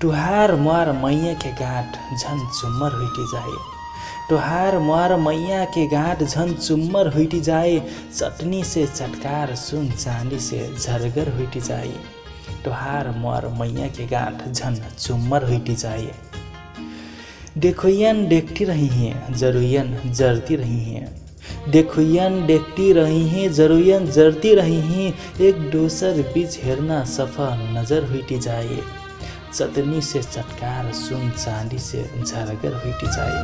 टुहार मुहार मैया के गाँठ झन चुम्मर हुइटी जाए। टुहार मुहार मैया के गाँठ झन चुम्मर हुइटी जाए। चटनी से चटकार सुन चांदी से झरगर हुइटी जाए। टुहार मुहार मैया के गाँठ झन चुम्मर हुइटी जाए। देखोयन देखती रही हैं जरुयन जरती रही हैं। देखोयन देखती रही हैं जरुयन जरती रही हैं। एक दोसर बीच हेरना सफा नजर हुइटी जाए। चटनी से चटकार सुन चांदी से झरगर हुइटी जाए।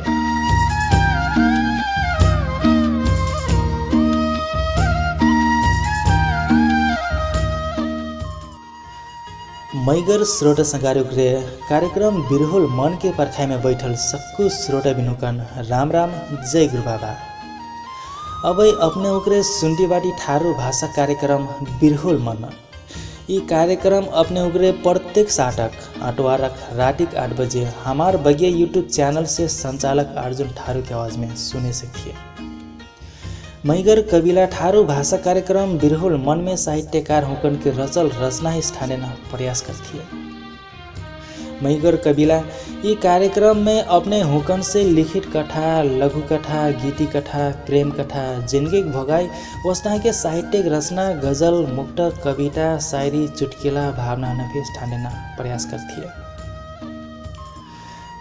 मैगर श्रोता संगारो गृह कार्यक्रम बिरहोल मन के परखाई में बैठल सक्कु श्रोता बिनुकन राम राम जय गुरु बाबा। अब अपने उकरे सुंडी बाटी ठारू भाषा कार्यक्रम बिरहोल मन। ये कार्यक्रम अपने उगरे प्रत्येक साटक आटवारक रातिक 8 बजे हमार बगिया यूट्यूब चैनल से संचालक अर्जुन ठारू की आवाज में सुने सकिए। मैगर कविला ठारू भाषा कार्यक्रम बिरहोल मन में साहित्यकार हुकन के रचल रचना ही स्थान प्रयास करती है। मैगर कविला ये कार्यक्रम में अपने हुकन से लिखित कथा, लघु कथा, गीति कथा, प्रेम कथा, जिंदगी भोगाई वस्ता के साहित्यिक रचना, गजल, मुक्तक, कविता, शायरी, चुटकिला, भावना नफे स्थान प्रयास करती है।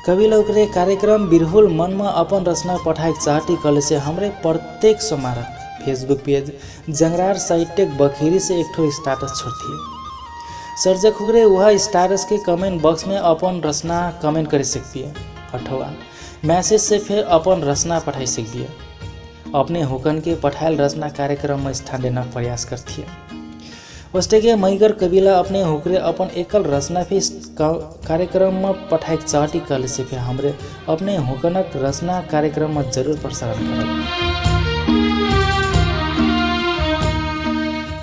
कविला उकरे कार्यक्रम बिरहोल मन में अपन रचना पठाए चाहती कल से हमरे प्रत्येक समारक फेसबुक पेज जंगरार साहित्यिक बखेरी से एक ठो स्टेटस छोड़ती है। सर्जक उगरे वह स्टेटस के कमेंट बॉक्स में अपन रचना कमेंट कर सकती है अथवा मैसेज से फिर अपन रचना पठाई सकती है। अपने हुकन के पठायल रचना कार्यक्रम में स्थान देना प्रयास करती है। वस्ते के मैगर कविला अपने हुकरे अपन एकल रचना भी कार्यक्रम में पठाए चाहती कल से फिर हमरे अपने हुकनक रचना कार्यक्रम में जरूर प्रसारण करें।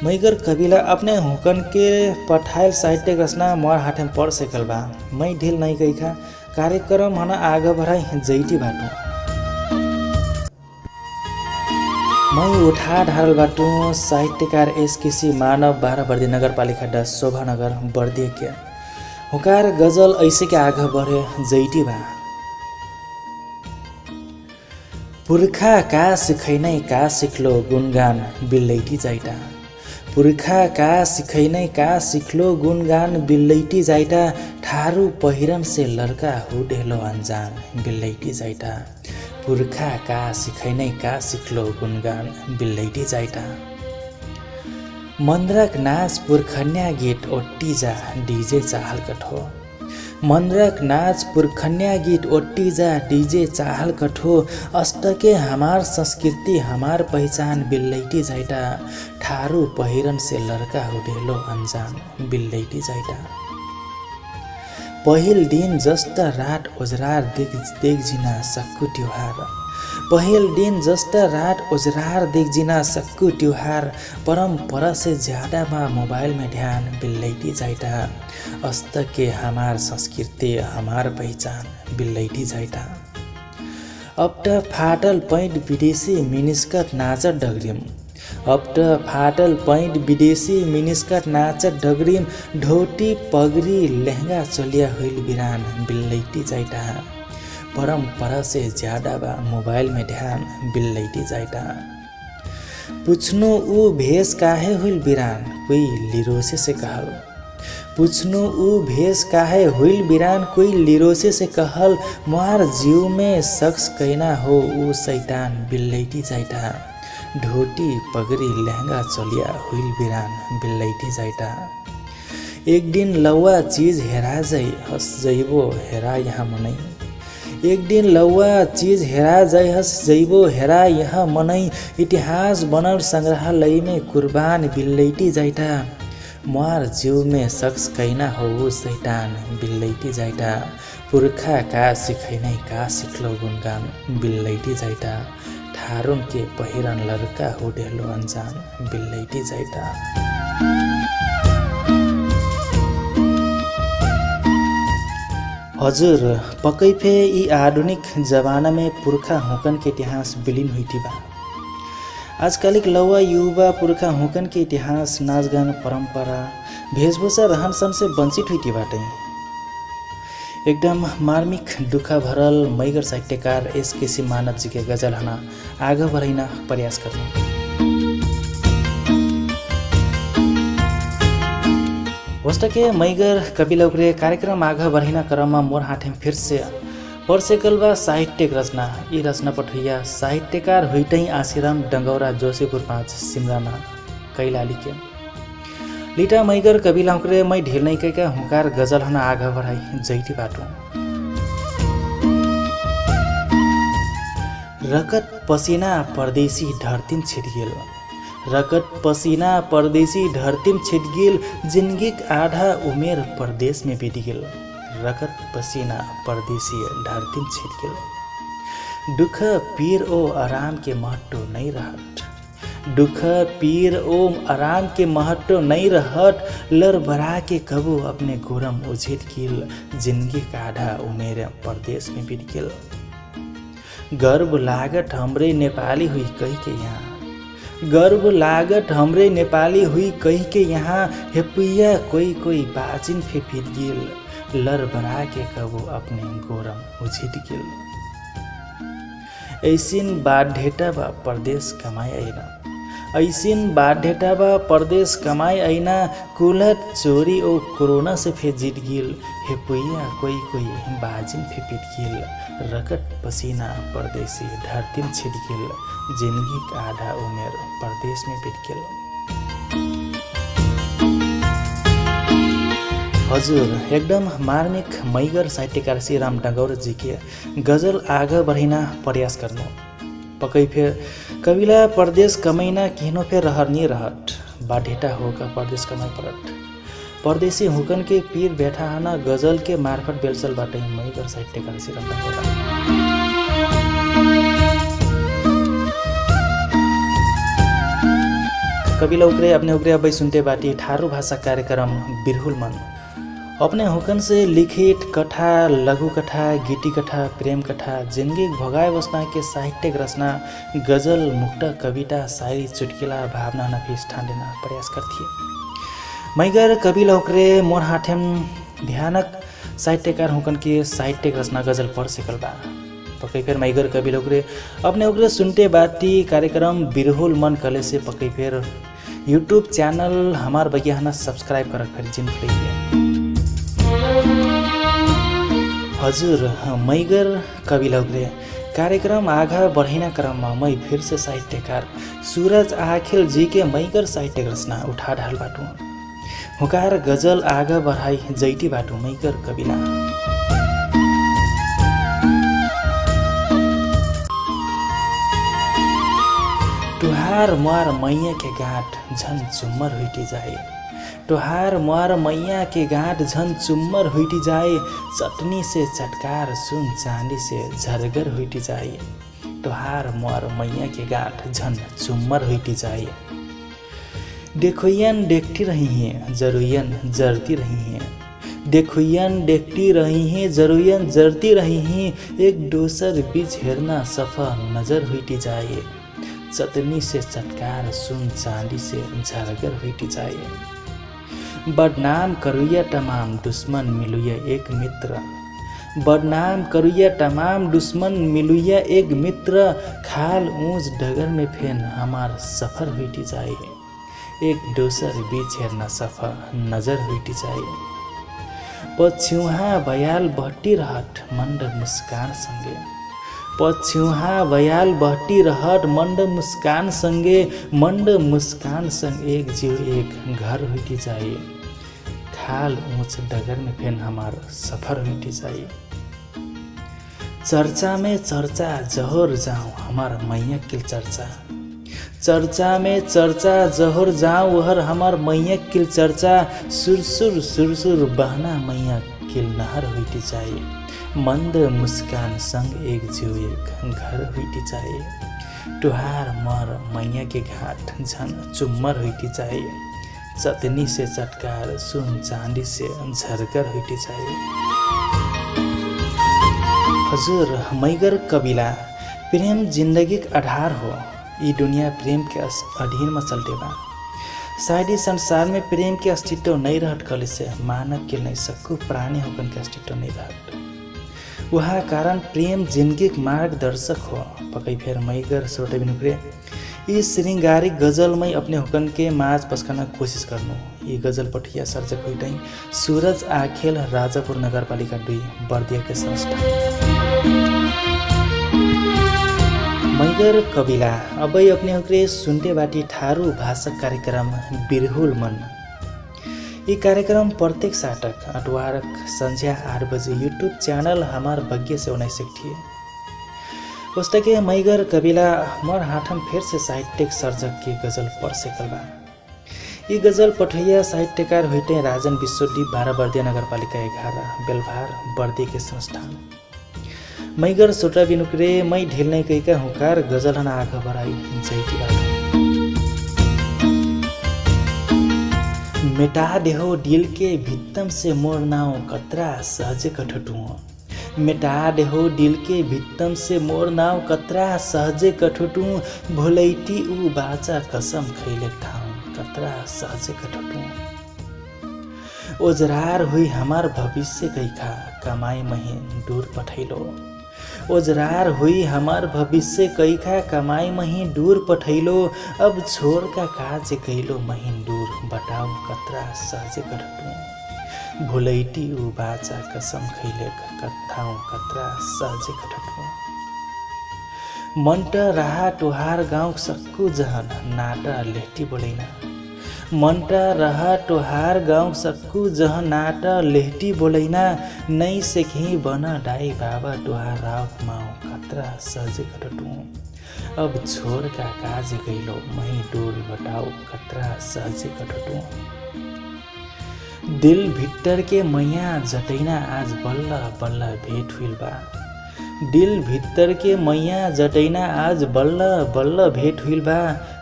मैगर कविला अपने हुकन के पठायल साहित्य रचना मोर हाथे में पढ़ सकल बा। मैं ढील नहीं गई खा कार्यक्रम हना आगे बढ़ाई जैती बाटू। मैं उठा ढारल बाटू साहित्यकार एसकेसी मानव 12 बर्दी नगर पालिका 10 शोभानगर बर्दी के हुकार गजल ऐसे के आगे बढ़े जैती बा। पुरखा का सिखैनै का सिखलो गुणगान बिल्लैटी जाइटा। पुरखा का सिखैनै का सिखलो गुणगान बिल्लैटी जाइटा। ठारू पहिरन से लड़का हो डेलो अनजान बिल्लैटी जाइटा। पुरखा का सिखैनै का सिखलो गुणगान बिल्लैटी जाइटा। मंद्रक नाच पुरखन्या गीत ओट्टी जा डीजे चाहल कठो। मंद्रक नाच पुरखन्या गीत ओट्टी जा डीजे चाहल कठो। अष्टके हमार संस्कृति हमार पहचान बिल्लैटी जाइटा। ठारू पहिरन से लड़का हो डेलो अनजान बिल्लैटी जाइटा। पहिल दिन जस्ता रात ओजरार देखजिना सक्कु त्योहार। पहिल दिन जस्ता रात ओजरार देखजिना सक्कु त्योहार। परंपरा से ज्यादा बा मोबाइल में ध्यान बिल्लैटी जाइटा। अस्त के हमार संस्कृति हमार पहचान बिल्लैटी जाइटा। अब त फाटल पैंट विदेशी मिनिस्कट नाचत डगरिम। अब त फाटल पैंट विदेशी मिनिस्कट नाचत डगरिम। ढोटी पगड़ी लहंगा चलिया हुइल बिरान बिल्लैटी जाइटा। परंपरा से ज्यादा बा मोबाइल में ध्यान बिल्लैटी जाइटा। पुछनु ऊ भेष काहे हुइल बिरान कोई लिरोसे से कहल। पुछनु ऊ भेष काहे हुइल बिरान कोई लिरोसे से कहल। मुहार जीव में शख्स कहना हो ऊ शैतान बिल्लैटी जाइटा। ढोटी पगड़ी लहंगा चलिया हुइल बिरान बिल्लैटी जाइटा। एक दिन लौवा चीज हेरा जाइ हस जइबो हेरा यहाँ मनै। एक दिन लौवा चीज हेरा जाइ हस जइबो हेरा यहाँ मनै। इतिहास बनल संग्रहालय में कुर्बान बिल्लैटी जाइटा। मुहार जीव में शख्स कहना हो शैतान बिल्लैटी जाइटा। पुरखा का सिखैनै का सिखलो गुणगान बिल्लैटी जाइटा। ठारुन के पहिरन लड़का हो डेलो अनजान बिल्लैटी जाइटा। हजुर पक्कै फे यी आधुनिक जमाना में पुरखा हुकन के इतिहास विलीन हुइटी बा। आजकलिक लौवा युवा पुरखा हुकन के इतिहास नाचगान परंपरा वेशभूषा रहन सहन से वंचित हुइटी बाटे। एकदम मार्मिक दुख भरल मैगर साहित्यकार एसकेसी मानव जी के गजल हना आगे बढ़ाइना प्रयास करना। वस्तके मैगर कवि लौकरे कार्यक्रम आगे बढ़ाइना क्रममा मोर हाथे फिर से पर्सेकल बा साहित्यिक रचना। यी रचना पठैया साहित्यकार हुइटै आशीराम डंगौरा जोशीपुर 5 सिमराना कैलाली के लिटा मैगर कवि लौकरे मै ढेर नै कैका हुकार गजल हना आगा बढ़ाई जैती बाटो। रकत पसीना परदेशी धरतीम छिट गेल, रकत पसीना परदेशी धरतीम छिट गेल, जिंदगीक आधा उमेर परदेश में बीत गेल। रकत पसीना परदेशी धरतीम छिट गेल, दुख पीर ओ आराम के महत्व नहीं रहत, दुख पीर ओम आराम के महत्व नहीं रहत, लर बरा के कबू अपने गोरम उझिट गेल, जिंदगी का आधा उमेर परदेश में बीत गेल। गर्व लागत हमरे नेपाली हुई कही के यहाँ, गर्व लागत हमरे नेपाली हुई कही के यहाँ, हेपुया कोई कोई बाजिन फे बीत गेल, लर बरा के कबू अपने गोरम उझिट गेल। ऐसिन बाध्यता बा परदेश कमाई आइना, ऐसिन बाध्यता बा परदेश कमाई आइना, कुलत चोरी ओ कोरोना से फे जीत गेल, हेपुया कोई कोई बाजिन फे पीट गेल, रकत पसीना परदेशी धरतीम छिट गेल, जिंदगी का आधा उमेर परदेश में बीत गेल। हजुर एकदम मार्मिक मैगर साहित्यकार श्री राम डंगौर जी के गजल आगे बढ़ाइना प्रयास करनो। पकै फेर कविला परदेश कमैना किनो फेर रहर नहीं रहट, बाध्यता होगा परदेश कमाई परत, परदेशी हुकन के पीर बैठा हना गजल के मार्फत बेलसल बाटे मैगर साहित्यकार श्री राम डंगौर। कवि लौकरे अपने उकरे अबै सुनते बाटी ठारू भाषा कार्यक्रम बिरहुल मन अपने हुकन से लिखित कथा, लघु कथा, गीति कथा, प्रेम कथा, जिंदगी भगाए बसना के साहित्यिक रचना, गजल, मुक्ता, कविता, शायरी, चुटकिला, भावना नफी स्थान देना प्रयास करथिए। मैगर कवि लौकरे मोर हाथेम ध्यानक साहित्यकार हुकन के साहित्यिक रचना गजल पढ़ सकल बा। पकै फेर मैगर कवि लौकरे अपने उकरे सुनते बाटी कार्यक्रम बिरहुल मन कले से पकै फेर यूट्यूब चैनल हमार बगियाना सब्सक्राइब करक फेर जिन प्ले। हजुर मैगर कवि लौकरे कार्यक्रम आगा बढ़ाइना क्रममा मै फिर से साहित्यकार सूरज आखिल जी के मैगर साहित्यिक रचना उठा ढाल बाटू हुकार गजल आगा बढ़ाई जैती बाटू मैगर कविला। तुहार मुहार मैया के गाँठ झन चुम्मर हुइटी जाए, तुहार मुहार मैया के गाँठ झन चुम्मर हुइटी जाए, चटनी से चटकार सुन चांदी से झरगर हुइटी जाए, तुहार मुहार मैया के गाँठ झन चुम्मर हुइटी जाए। देखोयन देखती रही हैं जरुयन जरती रही हैं, देखोयन देखती रही हैं जरुयन जरती रही हैं, एक दोसर बीच हेरना सफा नजर हुइटी जाए, चटनी से चटकार सुन चांदी से झरगर हुइटी जाए। बदनाम करुया तमाम दुश्मन मिलुया एक मित्र, बदनाम करुया तमाम दुश्मन मिलुया एक मित्र, खाल ऊंच डगर में फेन हमार सफर हुइटी जाए, एक दोसर बीच हेर्न सफा नजर हुइटी जाए। पछ्युहा बयाल बहटी रहट मंद मुस्कान संगे, पछ्युहा बयाल बहटी रहट मंद मुस्कान संगे, मंद मुस्कान संग एक जीव एक घर हुइटी जाए, खाल ऊंच डगर में फेन हमार सफर हुइटी जाए। चर्चा में चर्चा जहोर जाऊं हमार मैया किल चर्चा, चर्चा में चर्चा जहोर जाऊं हर हमार मैया किल चर्चा, सुरसुर सुरसुर बहना मैया किल नहर हुइटी जाए, मंद मुस्कान संग एक जीव एक घर हुइटी जाए। तुहार मर मैया के घाट झन चुम्मर हुइटी जाए, चटनी से चटकार सुन चांदी से झरकर हुइटी जाए। हजुर मैगर कविला प्रेम जिंदगी का आधार हो, ई दुनिया प्रेम के अधीन में चलते बा। शायद इस संसार में प्रेम के अस्तित्व नहीं रहत कले से मानव के नहीं सकू प्राणी होकर के अस्तित्व नहीं रहत। वहाँ कारण प्रेम जिंदगी मार्गदर्शक हो पकई फेर मैगर सोटे बिनुक्रे इस श्रृंगारिक गजल में अपने हुकन के माज पस्कना कोशिश करनु। ये गजल पठिया सर्जक हुई सूरज आखेल राजापुर नगरपालिका 2 बर्दिया के संस्था मैगर कविला अब अपने हुक्रे सुनते बाटी ठारू भाषक कार्यक्रम बिरहुल मन। ये कार्यक्रम प्रत्येक साटक अटवारक संध्या 8 बजे यूट्यूब चैनल हमार भाग्य से 19 थिए। पुस्तके मैगर कविला मोर हाथम फिर से साहित्यिक सर्जक की गजल पढ़ सकल बा। ये गजल पठैया साहित्यकार हुईटे राजन विश्वदीप 12 बर्दिया नगरपालिका 11 बेलभार बर्दी के संस्थान। मैगर सोटा बिनुक्रे मै ढिल नहीं कही का हुकार गजल हना आग बराई जैती बात। मिटा देहो दिल के भित्तम से मोर नाव कतरा सहजे कठटू। मिटा देहो दिल के भित्तम से मोर नाव कतरा सहजे कठटू। भोलैटी ऊ बाचा कसम खैले ठाउँ कतरा सहजे कठटू। ओजरार हुई हमार भविष्य कैखा कमाई महीन दूर पठैलो। ओजरार हुई हमार भविष्य कैखा कमाई मही दूर पठैलो। अब छोड़ का काज कैलो महीन दूर बताओ कतरा सहजे कठटू। भोलैटी ऊ बाचा कसम खैले कथाऊ कतरा सहजे कठटू। मंट रहा टोहार गाँव सक्कू जहन नाटा लेहटी बोलैना। मंट रहा टोहार गाँव सक्कू जहन नाटा लेहटी बोलैना। नहीं सेखी बना डाई बाबा टोहार राउत माओ कतरा सहजे कठटू। अब छोड़ का काज गैलो मही डोल बताओ कतरा सहजे कठटू। दिल भित्तर के मैया जटैना आज बल्ल बल्ल भेट हुइल बा। दिल भित्तर के मैया जटैना आज बल्ल बल्ल भेट हुइल बा।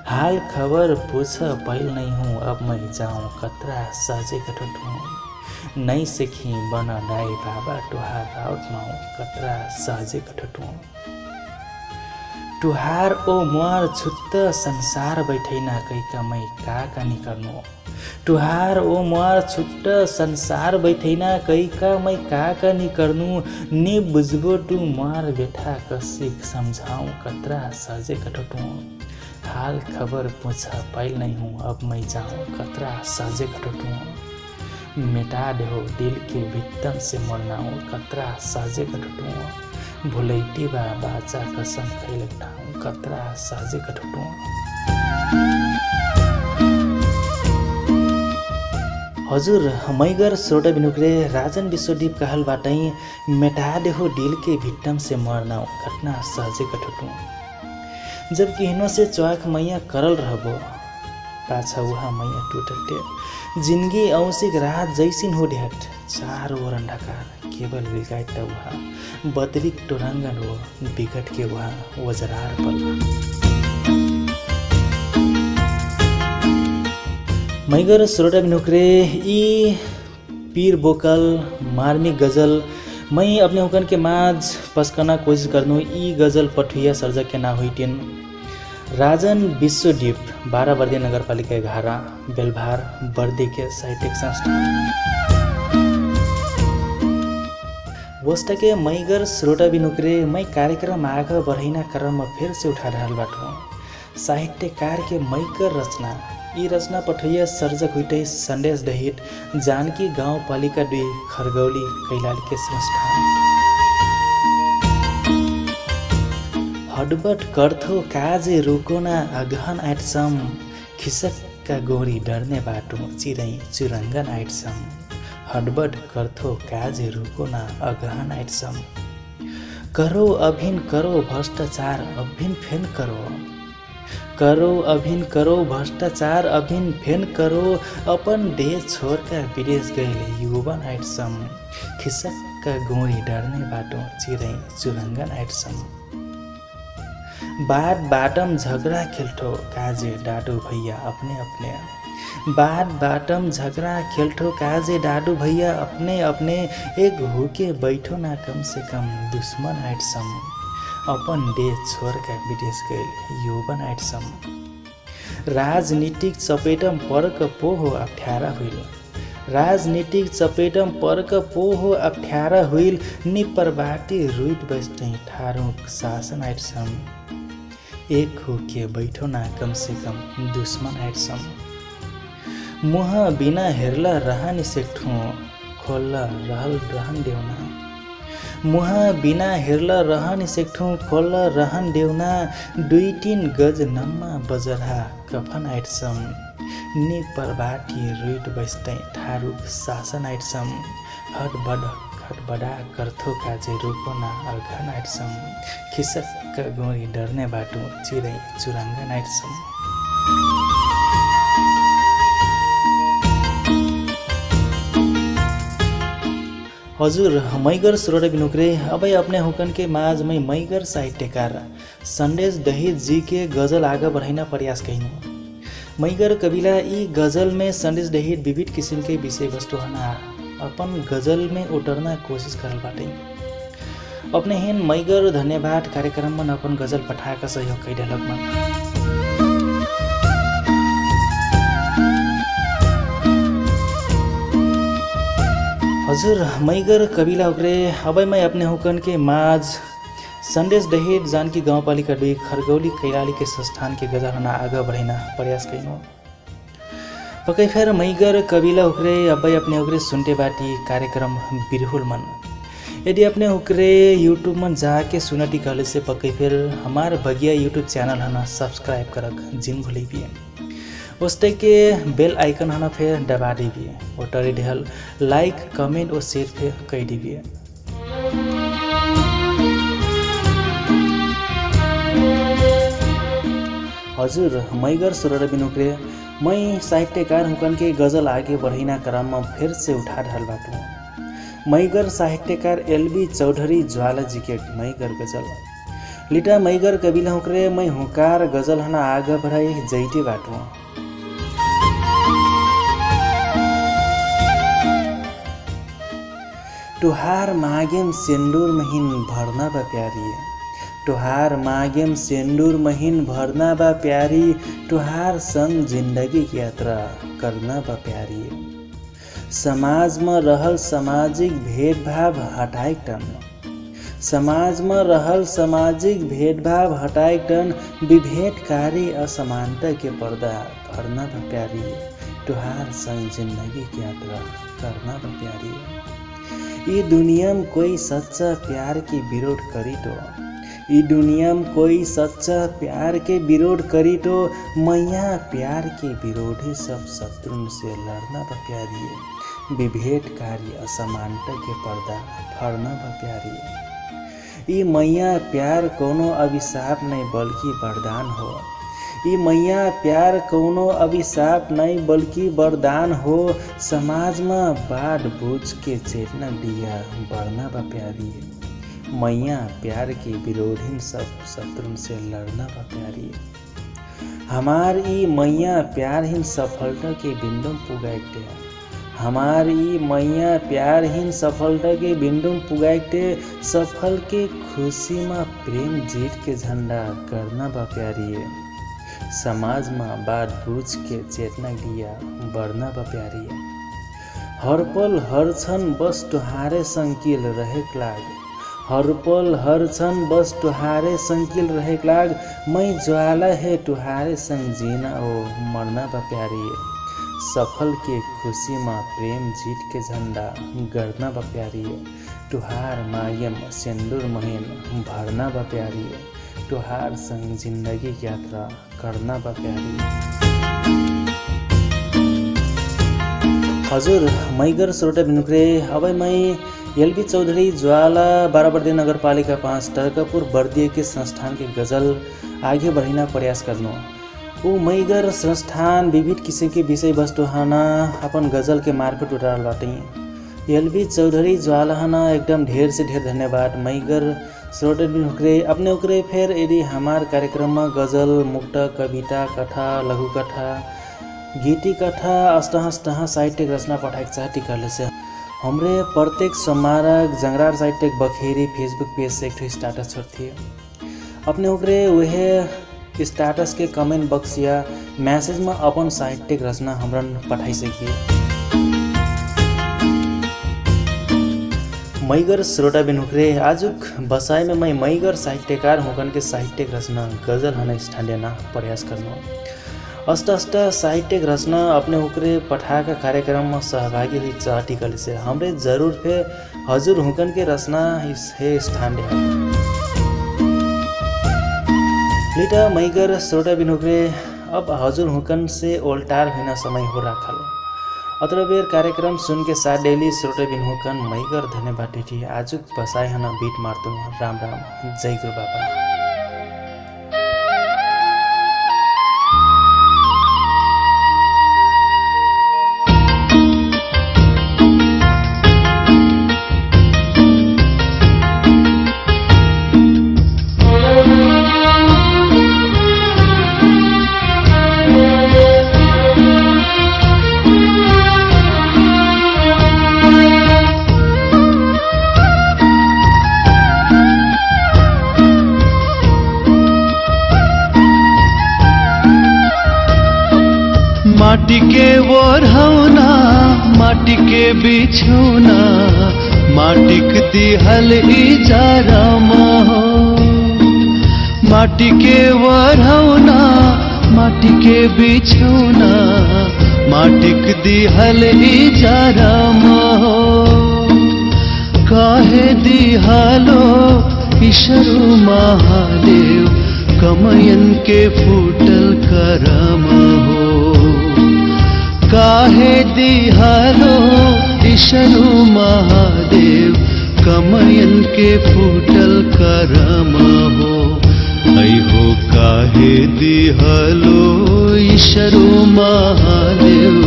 हाल खबर पूछ पैल नहीं हूँ अब मैं जाऊँ कतरा सहजे कठटू। नहीं सीखी बना डाई बाबा टुहार राउत माऊ कतरा सहजे कठटू। टुहार ओ मुआर छुत्त संसार बैठैना कैका मै का निकर्नु। टुहार ओ मुआर छुट्ट संसार बैठैना कैका मै का निकर्नु। नि बुझबो टु मुआर बेठा कसिक समझाऊँ कतरा सहजे कठटू। हाल खबर पूछा पाइल नहीं हूँ अब मैं जाऊँ कतरा सहजे कठटू। मिटा देहो दिल के भित्तम से मरनाऊँ कतरा सहजे कठटू। भुलैटी बा बाचा कसम खैले ठाऊँ कतरा सहजे कठटू। हजुर मैगर सोटा बिनुक्रे राजन विश्वदीप कहलबाटै मेटा देहो दिल के भिट्टम से मरना घटना सहजे कठटू। जब किहनो से चौक मैया करल रहबो पाछा वहाँ मैया टूटटे। जिंदगी औसिक रात जैसिन हो ढेट चार ओर अंधकार केवल बिगाट वहाँ बदरिक टोरंगन हो बिगट के वहाँ वजरार पल। मैगर श्रोता बिनुक्रे ई पीर बोकल मार्मिक गजल मैं अपने हुकन के माज पस्कना कोशिश करनु। ई गजल पठुया सर्जक के ना हुईटिन राजन विश्वदीप 12 बर्दिया नगरपालिका 11 बेलभार बर्दी के साहित्यिक संस्थान। वस्ता के मैगर श्रोता बिनुक्रे मैं कार्यक्रम आगे बढ़ैना क्रम में फिर से उठा रहल बाटू साहित्यकार के मैकर रचना। ई रचना पठैया सर्जक हुईटे संदेश दहित जानकी गाँव पालिका 2 खरगौली कैलाली के संस्थान। हडबट कर्थो काजे रुकोना अगहन आइटसम खिसक का गोरी डरने बाटो चिरै चुरंगन आइटसम। हडबट कर्थो काजे रुकोना अगहन आइटसम करो अभिन करो भ्रष्टाचार अभिन फेन करो। करो अभिन करो भ्रष्टाचार अभिन फेन करो अपन देश छोड़कर विदेश गए युवन आइटसम खिसक का गोरी डरने बाटो चिरै चुरंगन आइटसम। बाट बाटम झगड़ा खेल्ठो काजे डाडू भैया अपने अपने। बाट बाटम झगड़ा खेल्ठो काजे डाडू भैया अपने अपने एक होके बैठो ना कम से कम दुश्मन आइटसम अपन देश छोड़ कर विदेश गए युवन आइटसम। राजनीतिक चपेटम परक पो हो अप्ठ्यारा हुइल। राजनीतिक चपेटम परक पो हो अप्ठ्यारा हुइल। निपरबाटी रुइट बस्दै ठारू शासन आइटसम। एक हो के बैठो ना कम से कम दुश्मन आइटसम। मुह बिना हेर्ला रहन सेठो खोल्ला रहल रहन देउना। मुह बिना हेर्ला रहन सेठो खोल्ला रहन देउना। 2-3 गज नम्मा बजरहा कफन आइटसम। निपरबाटी रुइट बस्दै ठारू शासन आइटसम। हटबडा कर्थो काजे रोको ना अघन आइटसम। खिसक्क गोरी डर्ने बाटो चिरै चुराङ्गन आइटसम। हजुर मैगर श्रोता बिनुक्रे अब अपने हुकन के माज में मैगर साहित्यकार संदेश दहेज जी के गजल आगे बढ़ाना प्रयास कहिनु। मैगर कविला ई गजल में संदेश दहेज विविध किस्म के विषय वस्तु हना अपन गजल में उतरना कोशिश करल बाटे। अपने हेन मैगर धन्यवाद कार्यक्रम में अपन गजल पठाएका सहयोग कैडेलक में। हजुर मैगर कविला उक्रे अब मैं अपने हुकन के माज संदेश दहेज जानकी गाउँपालिका 2 खरगौली कैलाली के संस्थान के गजल आगे बढ़ाना प्रयास कइनु। पक्कै फेर मैगर कविला उक्रे अब अपने उक्रे सुनते बाटी कार्यक्रम बिरहुल मन। यदि अपने उक्रे यूट्यूब में जाके सुनती कहले से पक्कै फिर हमार भगिया यूट्यूब चैनल हना सब्सक्राइब करक जिन भूली भी उस के बेल आइकन हना फिर दबा दीजिए और टरी ढेल लाइक कमेंट और शेयर फिर कई दीजिए। हजुर मैगर सुरर बिनुक्रे मैं साहित्यकार हुकन के गजल आगे बढ़ाना क्रम में फिर से उठा ढाल बाटू। मैगर साहित्यकार LB चौधरी ज्वाला जी के मैगर गजल लिटा मैगर कविला हुक्रे मैं हुकार गजल हना आगे बढ़ाई जैटे बाटू। तुहार मागेम सेंदूर महीन भरना बा प्यारी। तुहार मागेम सेंदूर महीन भरना बा प्यारी। तुहार संग जिंदगी की यात्रा करना बा प्यारी। समाज में रहल सामाजिक भेदभाव हटाए टन। समाज में रहल सामाजिक भेदभाव हटाए टन। विभेदकारी असमानता के पर्दा भरना बा प्यारी। तुहार संग जिंदगी की यात्रा करना बा प्यारी। ई दुनिया में कोई सच्चा प्यार के विरोध करी तो ई दुनिया में कोई सच्चा प्यार के विरोध करी तो मैया प्यार के विरोधी सब शत्रु से लड़ना बा प्यारी। विभेदकारी असमानता के पर्दा फड़ना बा प्यारी। ई मैया प्यार कोनो अभिशाप नहीं बल्कि वरदान हो। ई मैया प्यार कोनो अभिशाप नहीं बल्कि वरदान हो। समाज में बाढ़ बूझ के चेतना दिया बढ़ना बा प्यारी। मैया प्यार के विरोधी सब शत्रु से लड़ना बा प्यारी। हमार ई मैया प्यारहीन सफलता के बिंदु पुगाइटे। हमार ई मैया प्यारहीन सफलता के बिंदु पुगाइटे। सफल के खुशी में प्रेम जीत के झंडा करना बा प्यारी। समाज में बात बूझ के चेतना दिया बढ़ना बा प्यारी। हर पल हर क्षण बस तुहारे संकिल रहे लाग। हर पल हर क्षण बस तुहारे संकिल रहे लाग। मैं ज्वाला है तुहारे संग जीना ओ मरना बा प्यारी। सफल के खुशी में प्रेम जीत के झंडा गड़ना बा प्यारी। तुहार मागेम सिंदूर महीन भरना बा प्यारी। तुहार संग जिंदगी की यात्रा करना बा प्यारी। हजुर मैगर श्रोता बिनुक्रे अब मैं LB चौधरी ज्वाला बाराबर्दी नगरपालिका 5 टर्कपुर बर्दिए के संस्थान के गजल आगे बढ़ाना प्रयास करनो। वो मैगर संस्थान विविध किस्म के विषय वस्तु हना अपन गजल के मार्फत उतार बाटे। LB चौधरी ज्वाला हना एकदम ढेर से ढेर धन्यवाद। मैगर श्रोता बिनुक्रे अपने उक्रे फिर यदि हमार कार्यक्रम में गजल मुक्तक कविता कथा लघु कथा गीति कथा अष्टह साहित्यिक रचना पठाएक चाहती करले से हमरे प्रत्येक स्मारक जंगरार साहित्यिक बखेरी फेसबुक पेज से एक स्टाटस छोड़ती। अपने उक्रे वह स्टेटस के कमेंट बक्स या मैसेज में अपन साहित्यिक रचना हमरन पठाई सकिए। मैगर श्रोता बिनुखरे आजुक बसाई में मैं मैगर साहित्यकार होकन के साहित्यिक रचना गजल हना स्थानीय प्रयास करना अष्ट साहित्यिक रचना अपने उकरे पठाका कार्यक्रम में सहभागी हुई चाहटिकल से हमरे जरूर फे हजुर हुकन के रचना है स्थान लिटा मैगर श्रोता बिनुखरे अब हजुर हुकन से ओल्टार हुन समय हो राखल अत्र बेर कार्यक्रम सुन के साथ डेली श्रोता बिनुखन मैगर धन्यवाद थी आजुक बसाई हना बीट मार्तुम राम राम जय गुरु बाबा। माटी के ओढ़ौना माटी के बिछौना माटिक दिहल इजारा हो माटी के ओढ़ौना माटी के बिछौना माटिक दिहल इजारा हो काहे दिहालो ईश्वरु महादेव कमयन के फूटल करम हो काहे दिहालो ईश्वरु महादेव कमयन के फूटल करम हो हो काहे दिहालो ईश्वरु महादेव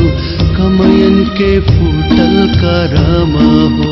कमयन के फूटल करम हो।